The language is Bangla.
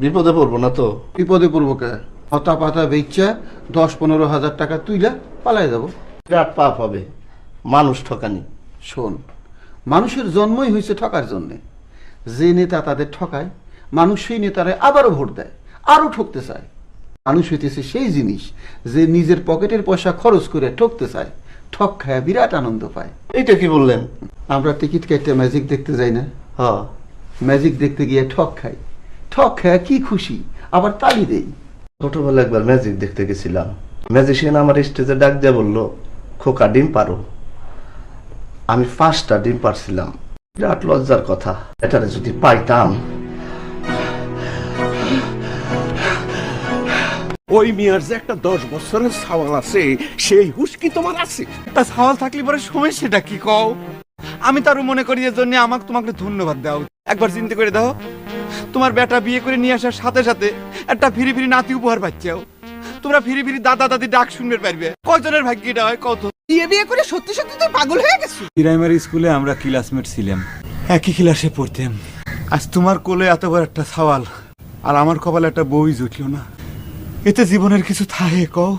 বিপদে পড়বো না তো? বিপদে পড়বো কে? হতা পাতা বেচা 10-15 হাজার টাকা তুইলা পালাই যাব। বিরাট পাপ হবে, মানুষ ঠকানি। শোন, মানুষের জন্মই হয়েছে ঠকার জন্যে। যে নেতা তাদের ঠকায়, মানুষ সেই নেতারে আবারও ভোট দেয়, আরও ঠকতে চায়। মানুষ হইতেছে সেই জিনিস যে নিজের পকেটের পয়সা খরচ করে ঠকতে চায়, ঠক খায় বিরাট আনন্দ পায়। এইটা কি বললেন? আমরা টিকিট কেটে ম্যাজিক দেখতে যাই না? হ্যাঁ, ম্যাজিক দেখতে গিয়ে ঠক খাই, ঠক খায় কি খুশি, আবার তালি দেই। ছোটবেলা একবার ম্যাজিক দেখতে গেছিলাম। ম্যাজিশিয়ান আমার স্টেজে ডাক দিয়ে বললো, খোকা ডিম পারো। আমি 5টা ডিম পারছিলাম। বিরাট লজ্জার কথা, এটারে যদি পাইতাম। ওই মিয়ার যে একটা 10 বছরের সাওয়াল আছে, সেই হুশ কি তোমার আছে? তা সওয়াল থাকলে পরে সমস্যাটা কি কও? আমি তারও মনে করি এর জন্য আমাকে তোমাকে ধন্যবাদ দাও। একবার চিন্তা করে দাও, তোমার বেটা বিয়ে করে নিয়ে আসার সাথে সাথে একটা ফিরি ফিরি নাতি উপহার পাচ্ছাও। তোমরা ফিরি ফিরি দাদা দাদি ডাক শুনবে পারবে। কয়জনের ভাগ্য এটা হয় কত? বিয়ে করে সত্যি সত্যি তুই পাগল হয়ে গেছিস। প্রাইমারি স্কুলে আমরা ক্লাসমেট ছিলাম, একই ক্লাসে পড়তাম। আজ তোমার কোলে এত বড় একটা সওয়াল, আর আমার কপালে একটা বই জুটলো না। এতে জীবনের কিছু থাকে কও?